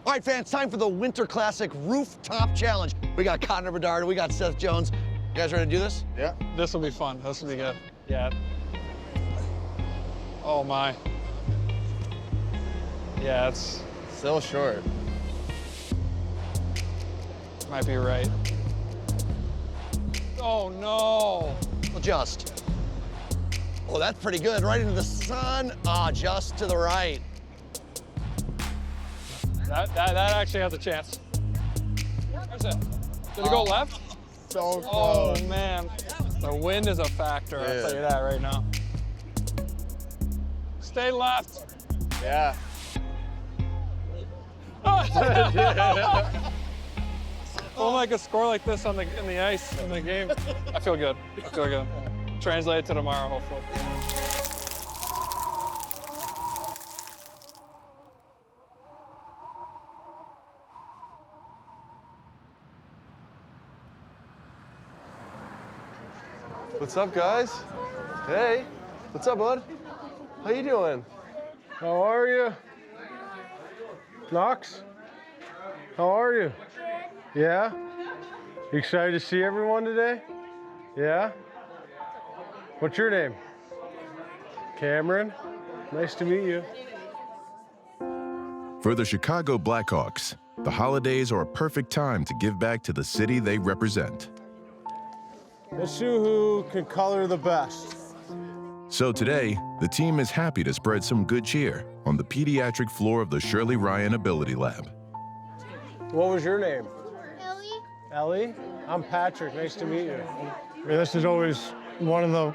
All right, fans, time for the Winter Classic Rooftop Challenge. We got Connor Bedard, we got Seth Jones. You guys ready to do this? Yeah. This will be fun. This will be good. Yeah. Oh, my. Yeah, it's... Still short. Might be right. Oh, no. Adjust. Oh, that's pretty good. Right into the sun. Ah, just to the right. That actually has a chance. Where's it? Did it go left? So close. Oh, man. The wind is a factor, I'll tell you that right now. Stay left. Yeah. Oh, I could score like this on in the ice in the game. I feel good. I feel good. Translate it to tomorrow, hopefully. What's up, guys? Hey. What's up, bud? How you doing? How are you? Knox? How are you? Yeah? You excited to see everyone today? Yeah? What's your name? Cameron. Nice to meet you. For the Chicago Blackhawks, the holidays are a perfect time to give back to the city they represent. Let's see who can color the best. So today, the team is happy to spread some good cheer on the pediatric floor of the Shirley Ryan Ability Lab. What was your name? Ellie? Ellie? I'm Patrick. Nice to meet you. This is always one of the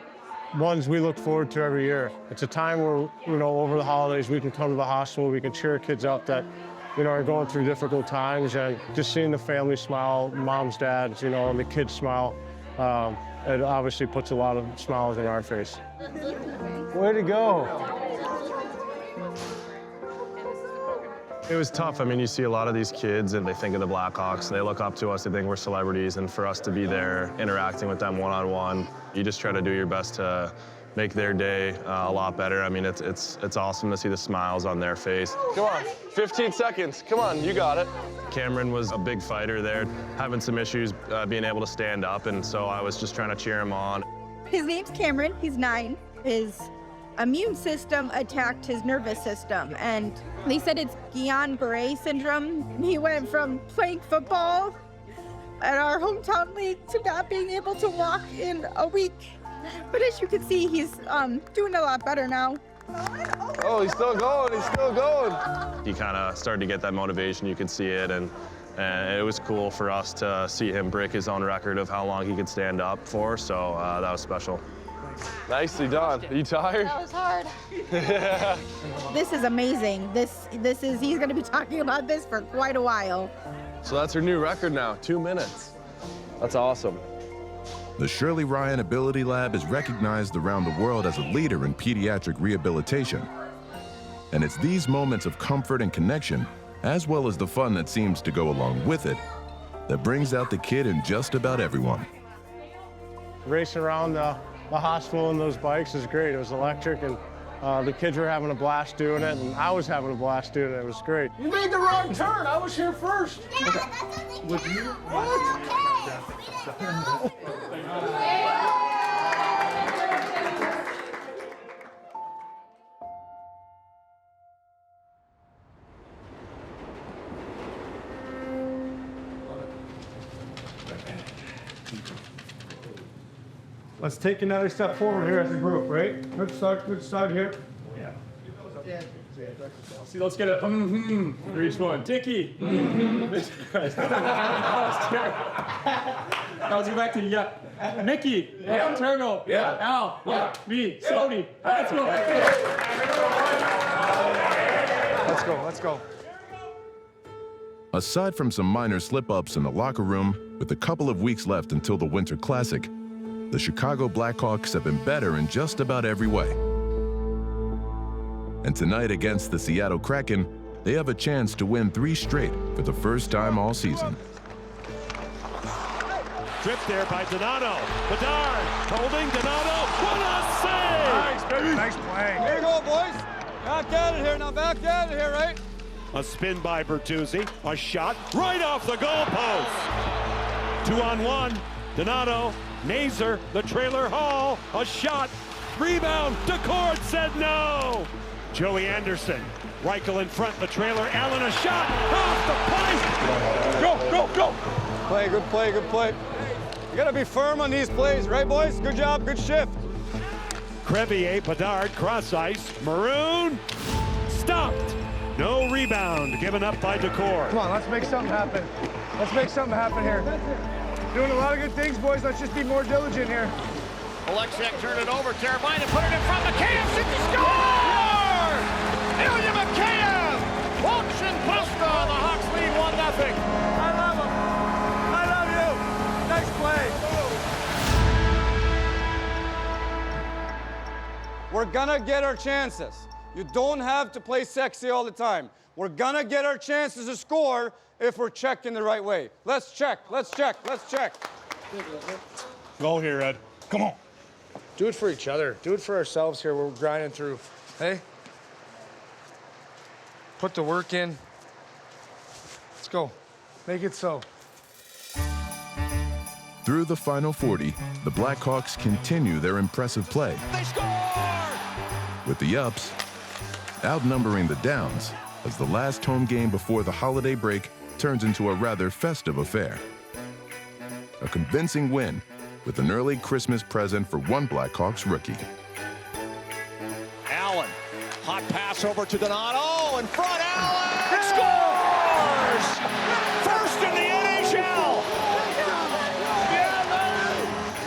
ones we look forward to every year. It's a time where, over the holidays, we can come to the hospital, we can cheer kids up that, are going through difficult times, and just seeing the family smile, moms, dads, and the kids smile, it obviously puts a lot of smiles in our face. Way to go. It was tough. I mean, you see a lot of these kids and they think of the Blackhawks and they look up to us, they think we're celebrities, and for us to be there interacting with them one-on-one, you just try to do your best to make their day a lot better. I mean, it's awesome to see the smiles on their face. Come on, 15 seconds. Come on, you got it. Cameron was a big fighter there, having some issues being able to stand up, and so I was just trying to cheer him on. His name's Cameron. He's 9. His immune system attacked his nervous system, and they said it's Guillain-Barré syndrome. He went from playing football at our hometown league to not being able to walk in a week. But as you can see, he's doing a lot better now. Oh, he's still going. He's still going. He kind of started to get that motivation. You could see it, and it was cool for us to see him break his own record of how long he could stand up for, so that was special. Nicely done. Are you tired? That was hard. Yeah. This is amazing. He's going to be talking about this for quite a while. So that's her new record now, 2 minutes. That's awesome. The Shirley Ryan Ability Lab is recognized around the world as a leader in pediatric rehabilitation. And it's these moments of comfort and connection, as well as the fun that seems to go along with it, that brings out the kid in just about everyone. Racing around the hospital in those bikes is great. It was electric, and the kids were having a blast doing it, and I was having a blast doing it. It was great. You made the wrong turn. I was here first. Yeah, that's what Would you? What? Let's take another step forward here as a group, right? Good start here. Yeah. See, let's get it. For each one. Tiki. Let's go back to Mickey. Yeah. Turtle. Yeah. Al. Yeah. Me. Sony. Let's go. Let's go. Aside from some minor slip-ups in the locker room, with a couple of weeks left until the Winter Classic, the Chicago Blackhawks have been better in just about every way. And tonight against the Seattle Kraken, they have a chance to win 3 straight for the first time all season. Tripped there by Donato. Bedard holding Donato. What a save! Nice, baby. Nice play. Here you go, boys. Back at it here now. Back at it here, right? A spin by Bertuzzi. A shot right off the goalpost. 2-on-1. Donato, Nazer, the trailer Hall. A shot. Rebound. Decord said no. Joey Anderson. Reichel in front. The trailer. Allen a shot. Off the play. Go, go, go. Play, good play, good play. You gotta be firm on these plays, right, boys? Good job, good shift. Crevier, Bedard, cross ice. Maroon. Stopped. No rebound given up by Decord. Come on, let's make something happen. Let's make something happen here. Doing a lot of good things, boys. Let's just be more diligent here. Oleksiak turned it over. Teravainen put it in front. Mikheyev shoots the score! Ilya Mikheyev! Walks in Busta. The Hawks lead 1-0. I love him. I love you. Nice play. We're gonna get our chances. You don't have to play sexy all the time. We're gonna get our chances to score if we're checking the right way. Let's check, let's check, let's check. Go here, Ed. Come on. Do it for each other. Do it for ourselves here. We're grinding through. Hey? Put the work in. Let's go. Make it so. Through the final 40, the Blackhawks continue their impressive play. They score! With the ups outnumbering the downs as the last home game before the holiday break turns into a rather festive affair. A convincing win with an early Christmas present for one Blackhawks rookie. Allen, hot pass over to Donato, in front, Allen scores! First in the NHL!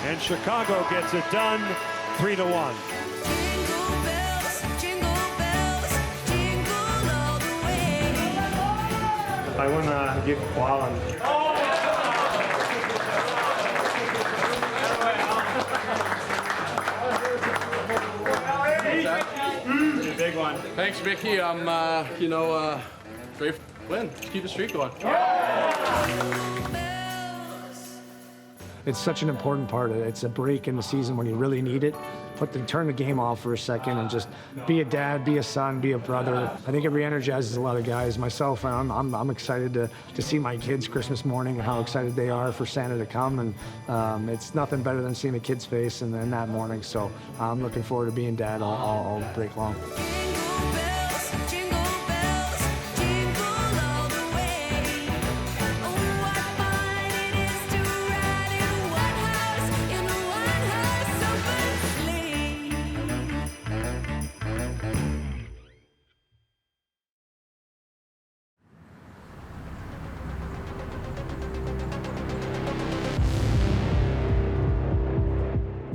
And Chicago gets it done, 3-1. I want to get Wallen. Big one. Thanks, Mickey. I'm, great win. Keep the streak going. It's such an important part of it. It's a break in the season when you really need it. Turn the game off for a second and just be a dad, be a son, be a brother. I think it re-energizes a lot of guys. Myself, I'm excited to see my kids Christmas morning and how excited they are for Santa to come. And it's nothing better than seeing a kid's face and then that morning. So I'm looking forward to being dad all break long.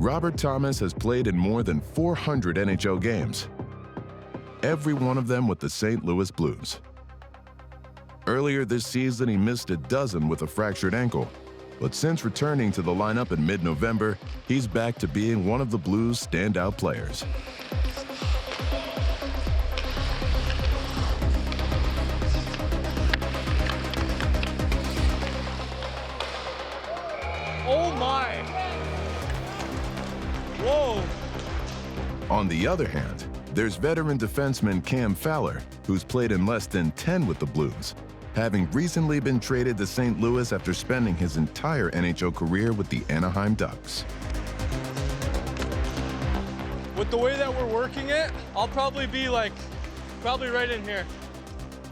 Robert Thomas has played in more than 400 NHL games, every one of them with the St. Louis Blues. Earlier this season, he missed a dozen with a fractured ankle, but since returning to the lineup in mid-November, he's back to being one of the Blues' standout players. Oh my! Whoa! On the other hand, there's veteran defenseman Cam Fowler, who's played in less than 10 with the Blues, having recently been traded to St. Louis after spending his entire NHL career with the Anaheim Ducks. With the way that we're working it, I'll probably be probably right in here.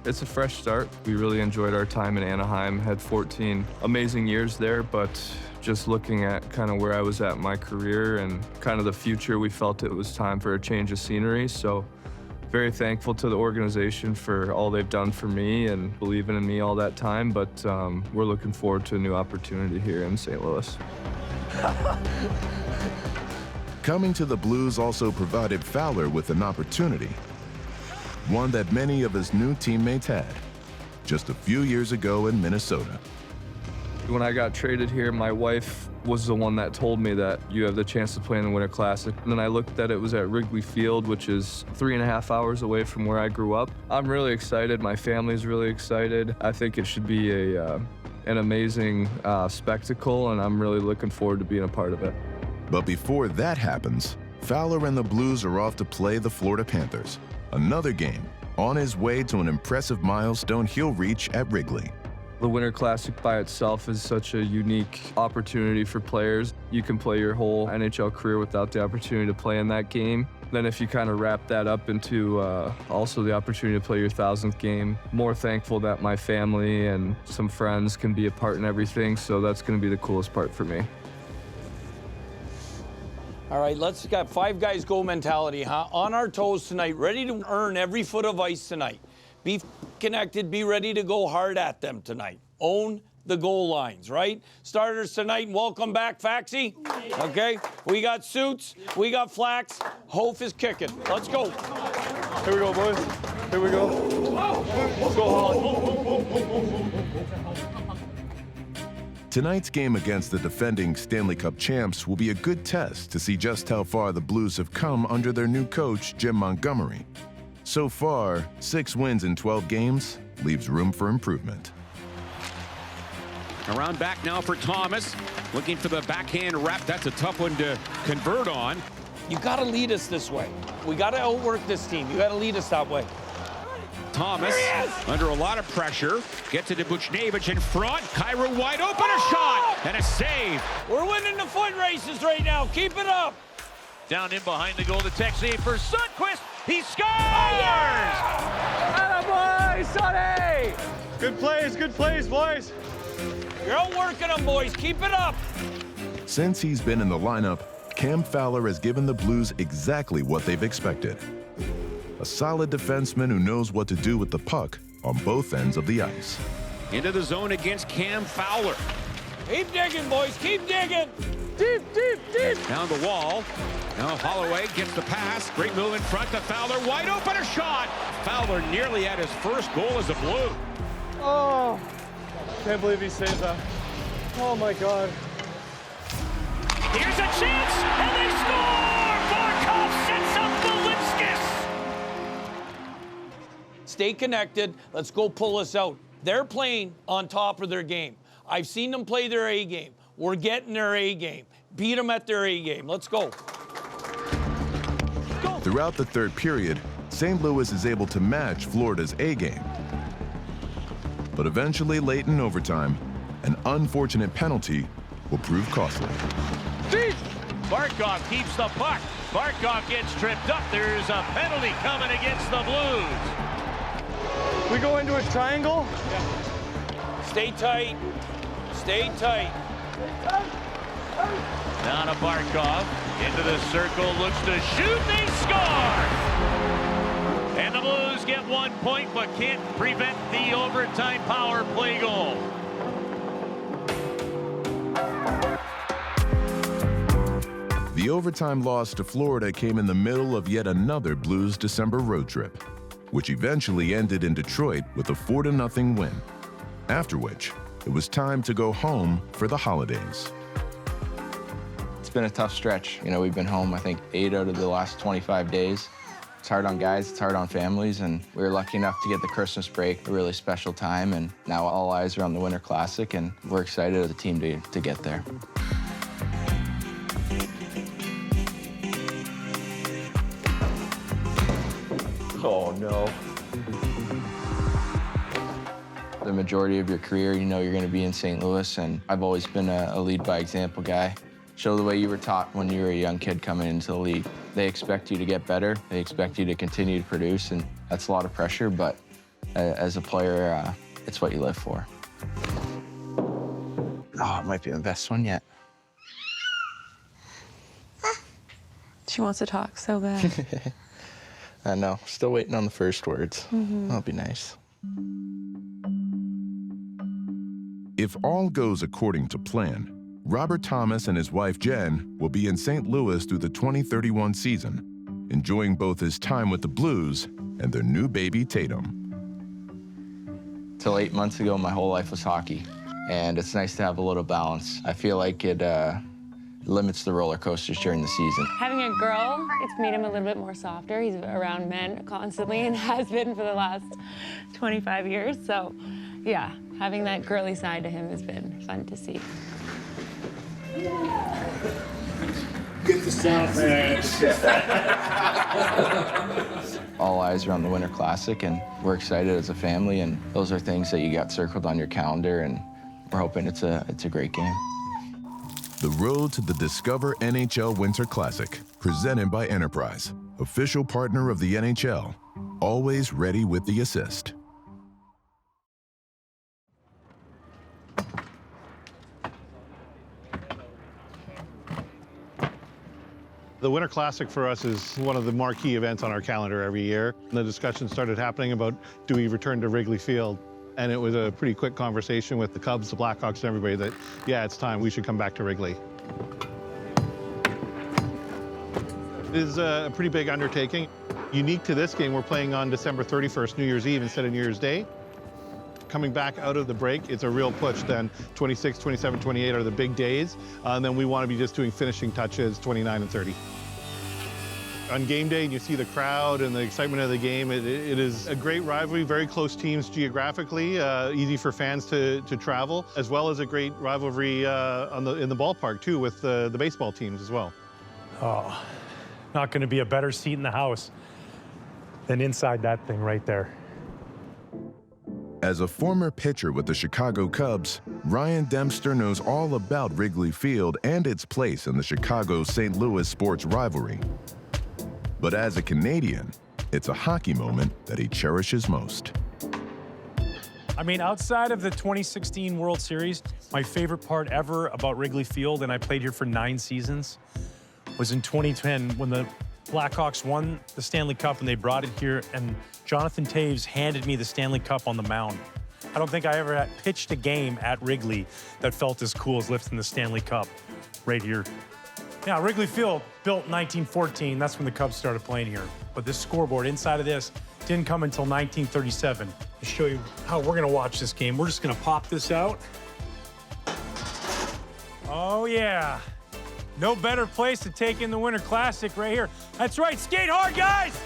It's a fresh start. We really enjoyed our time in Anaheim, had 14 amazing years there, but just looking at kind of where I was at in my career and kind of the future, we felt it was time for a change of scenery. So very thankful to the organization for all they've done for me and believing in me all that time, but we're looking forward to a new opportunity here in St. Louis. Coming to the Blues also provided Fowler with an opportunity, one that many of his new teammates had just a few years ago in Minnesota. When I got traded here, my wife was the one that told me that you have the chance to play in the Winter Classic. And then I looked at it was at Wrigley Field, which is 3.5 hours away from where I grew up. I'm really excited. My family's really excited. I think it should be an amazing spectacle, and I'm really looking forward to being a part of it. But before that happens, Fowler and the Blues are off to play the Florida Panthers, another game on his way to an impressive milestone he'll reach at Wrigley. The Winter Classic by itself is such a unique opportunity for players. You can play your whole NHL career without the opportunity to play in that game. Then if you kind of wrap that up into also the opportunity to play your 1,000th game, more thankful that my family and some friends can be a part in everything, so that's going to be the coolest part for me. All right, let's got 5 guys go mentality, huh? On our toes tonight, ready to earn every foot of ice tonight. Be connected, be ready to go hard at them tonight. Own the goal lines, right? Starters tonight, welcome back, Faxi. Okay, we got Suits, we got Flax. Hof is kicking. Let's go. Here we go, boys. Here we go. Let's go, Holly. Tonight's game against the defending Stanley Cup champs will be a good test to see just how far the Blues have come under their new coach, Jim Montgomery. So far, 6 wins in 12 games leaves room for improvement. Around back now for Thomas, looking for the backhand wrap. That's a tough one to convert on. You got to lead us this way. We got to outwork this team. You got to lead us that way. Thomas under a lot of pressure. Gets it to Buchnevich in front. Cairo wide open, a shot and a save. We're winning the foot races right now. Keep it up. Down in behind the goal, the tech save for Sundqvist. He scores! Attaboy, Sonny! Good plays, boys. You're outworking them, boys. Keep it up. Since he's been in the lineup, Cam Fowler has given the Blues exactly what they've expected. A solid defenseman who knows what to do with the puck on both ends of the ice. Into the zone against Cam Fowler. Keep digging, boys. Keep digging. Deep, deep, deep. Down the wall. Now Holloway gets the pass. Great move in front to Fowler. Wide open, a shot. Fowler nearly had his first goal as a Blue. Oh, can't believe he saved that. Oh, my God. Here's a chance, and they score! Barkov sets up Belinskis. Stay connected. Let's go pull us out. They're playing on top of their game. I've seen them play their A game. We're getting their A game. Beat them at their A game. Let's go. Throughout the third period, St. Louis is able to match Florida's A game. But eventually, late in overtime, an unfortunate penalty will prove costly. Barkov keeps the puck. Barkov gets tripped up. There's a penalty coming against the Blues. We go into a triangle? Stay tight. Stay tight. Down to Barkov. Into the circle. Looks to shoot. They score! And the Blues get 1 point, but can't prevent the overtime power play goal. The overtime loss to Florida came in the middle of yet another Blues December road trip, which eventually ended in Detroit with a 4-0 win, after which it was time to go home for the holidays. It's been a tough stretch. You know, we've been home, I think, 8 out of the last 25 days. It's hard on guys, it's hard on families, and we were lucky enough to get the Christmas break, a really special time, and now all eyes are on the Winter Classic, and we're excited as a team to get there. Oh, no. The majority of your career, you know you're going to be in St. Louis, and I've always been a lead-by-example guy. Show the way you were taught when you were a young kid coming into the league. They expect you to get better. They expect you to continue to produce, and that's a lot of pressure, but as a player, it's what you live for. Oh, it might be the best one yet. She wants to talk so bad. I know. Still waiting on the first words. That'll be nice. If all goes according to plan, Robert Thomas and his wife Jen will be in St. Louis through the 2031 season, enjoying both his time with the Blues and their new baby Tatum. Till 8 months ago, my whole life was hockey, and it's nice to have a little balance. I feel like it limits the roller coasters during the season. Having a girl, it's made him a little bit more softer. He's around men constantly and has been for the last 25 years. So, yeah, having that girly side to him has been fun to see. Get the sound, man. All eyes are on the Winter Classic, and we're excited as a family, and those are things that you got circled on your calendar, and we're hoping it's a great game. The road to the Discover NHL Winter Classic, presented by Enterprise, official partner of the NHL, always ready with the assist. The Winter Classic for us is one of the marquee events on our calendar every year. The discussion started happening about, do we return to Wrigley Field? And it was a pretty quick conversation with the Cubs, the Blackhawks, and everybody that, yeah, it's time, we should come back to Wrigley. It is a pretty big undertaking. Unique to this game, we're playing on December 31st, New Year's Eve, instead of New Year's Day. Coming back out of the break, it's a real push then. 26, 27, 28 are the big days. And then we want to be just doing finishing touches, 29 and 30. On game day, and you see the crowd and the excitement of the game, it is a great rivalry, very close teams geographically, easy for fans to travel, as well as a great rivalry in the ballpark, too, with the baseball teams as well. Oh, not going to be a better seat in the house than inside that thing right there. As a former pitcher with the Chicago Cubs, Ryan Dempster knows all about Wrigley Field and its place in the Chicago-St. Louis sports rivalry. But as a Canadian, it's a hockey moment that he cherishes most. I mean, outside of the 2016 World Series, my favorite part ever about Wrigley Field, and I played here for 9 seasons, was in 2010 when the Blackhawks won the Stanley Cup and they brought it here, and Jonathan Toews handed me the Stanley Cup on the mound. I don't think I ever had pitched a game at Wrigley that felt as cool as lifting the Stanley Cup right here. Yeah, Wrigley Field, built in 1914. That's when the Cubs started playing here. But this scoreboard inside of this didn't come until 1937. To show you how we're gonna watch this game, we're just gonna pop this out. Oh yeah. No better place to take in the Winter Classic right here. That's right, skate hard, guys!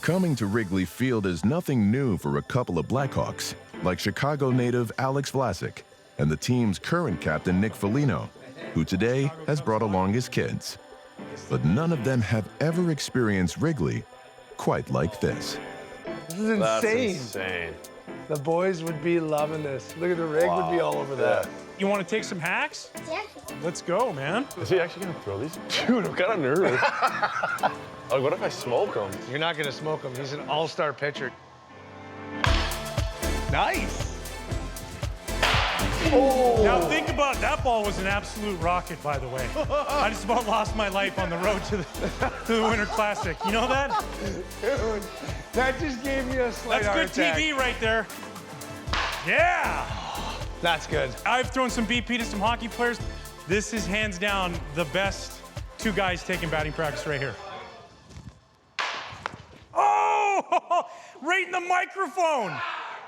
Coming to Wrigley Field is nothing new for a couple of Blackhawks, like Chicago native Alex Vlasic and the team's current captain Nick Foligno, who today has brought along his kids. But none of them have ever experienced Wrigley quite like this. This is insane. That's insane. The boys would be loving this. Look at the rig would be all over that. You want to take some hacks? Yeah. Let's go, man. Is he actually gonna throw these? Dude, I'm kind of nervous. Like, what if I smoke him? You're not gonna smoke him. He's an all-star pitcher. Nice. Oh. Now think about that. Ball was an absolute rocket, by the way. I just about lost my life on the road to the Winter Classic. You know that? Dude, that just gave me a slight heart That's good attack. TV right there. Yeah. That's good. I've thrown some BP to some hockey players. This is hands down the best 2 guys taking batting practice right here. Oh, right in the microphone.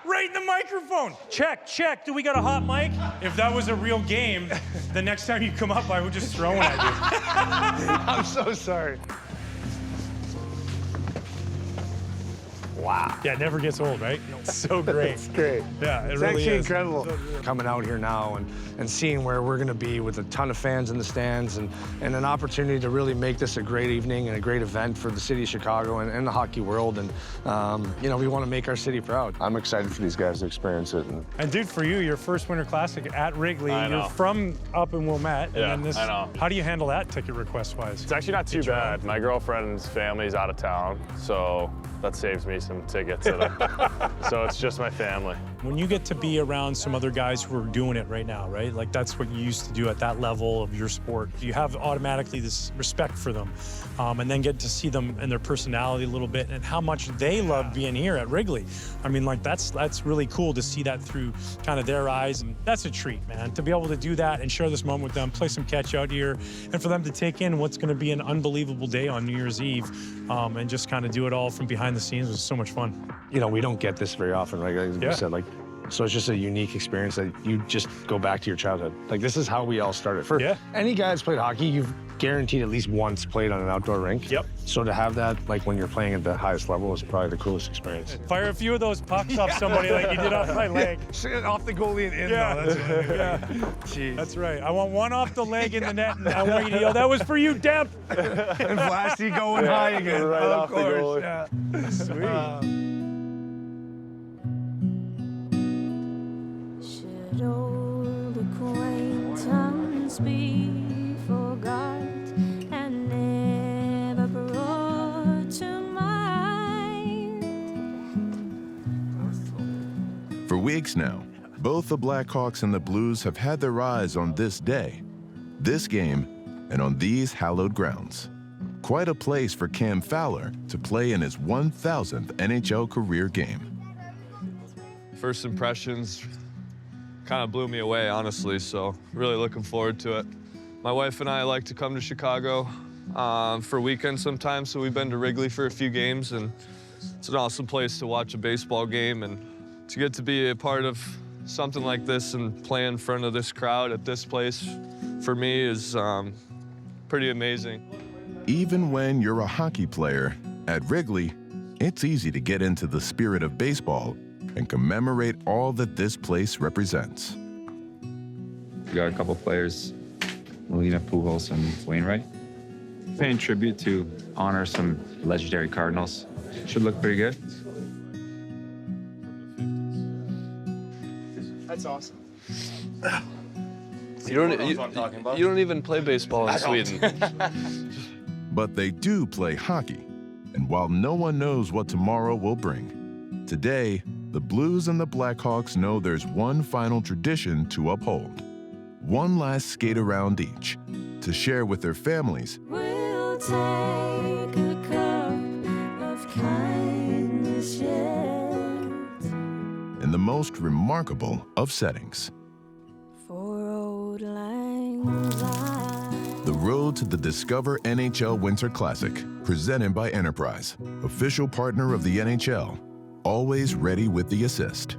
Right in the microphone. Check, check. Do we got a hot mic? If that was a real game, the next time you come up, I would just throw one at you. I'm so sorry. Wow. Yeah, it never gets old, right? It's so great. It's great. Yeah, it It's really actually is. incredible. Coming out here now and seeing where we're going to be with a ton of fans in the stands and an opportunity to really make this a great evening and a great event for the city of Chicago and the hockey world. And, you know, we want to make our city proud. I'm excited for these guys to experience it. And dude, for you, your first Winter Classic at Wrigley, I know. you're from up in Wilmette. Yeah, and then this, I know. How do you handle that ticket request-wise? It's actually not too bad. My girlfriend's family's out of town, so that saves me some tickets. So it's just my family. When you get to be around some other guys who are doing it right now, right? Like that's what you used to do at that level of your sport. You have automatically this respect for them. And then get to see them and their personality a little bit and how much they love being here at Wrigley. I mean, like that's really cool to see that through kind of their eyes. And that's a treat, man, to be able to do that and share this moment with them, play some catch out here, and for them to take in what's going to be an unbelievable day on New Year's Eve and just kind of do it all from behind the scenes was so much fun. You know, we don't get this very often, right? Like you said, like So it's just a unique experience that you just go back to your childhood. Like, this is how we all started. For any guy that's played hockey, you've guaranteed at least once played on an outdoor rink. Yep. So to have that, like, when you're playing at the highest level is probably the coolest experience. Fire a few of those pucks off somebody like you did off my leg. Off the goalie and in, though. That's Jeez. That's right. I want one off the leg in the net, and I want you to yell, "That was for you, Dep!" And Vlashy going high again. Right of off the course. goalie. Yeah. Sweet. Should old acquaintance be forgot and never brought to mind? For weeks now, both the Blackhawks and the Blues have had their eyes on this day, this game, and on these hallowed grounds. Quite a place for Cam Fowler to play in his 1,000th NHL career game. First impressions kind of blew me away, honestly, so really looking forward to it. My wife and I like to come to Chicago for weekends sometimes, so we've been to Wrigley for a few games, and it's an awesome place to watch a baseball game, and to get to be a part of something like this and play in front of this crowd at this place, for me, is pretty amazing. Even when you're a hockey player, at Wrigley, it's easy to get into the spirit of baseball and commemorate all that this place represents. We got a couple players, Molina, Pujols, and Wainwright, paying tribute to honor some legendary Cardinals. Should look pretty good. That's awesome. You don't even play baseball in Sweden. But they do play hockey, and while no one knows what tomorrow will bring, today, the Blues and the Blackhawks know there's one final tradition to uphold. One last skate around each, to share with their families. We'll take a cup of kindness yet In the most remarkable of settings. for old lang syne. The road to the Discover NHL Winter Classic, presented by Enterprise, official partner of the NHL, always ready with the assist.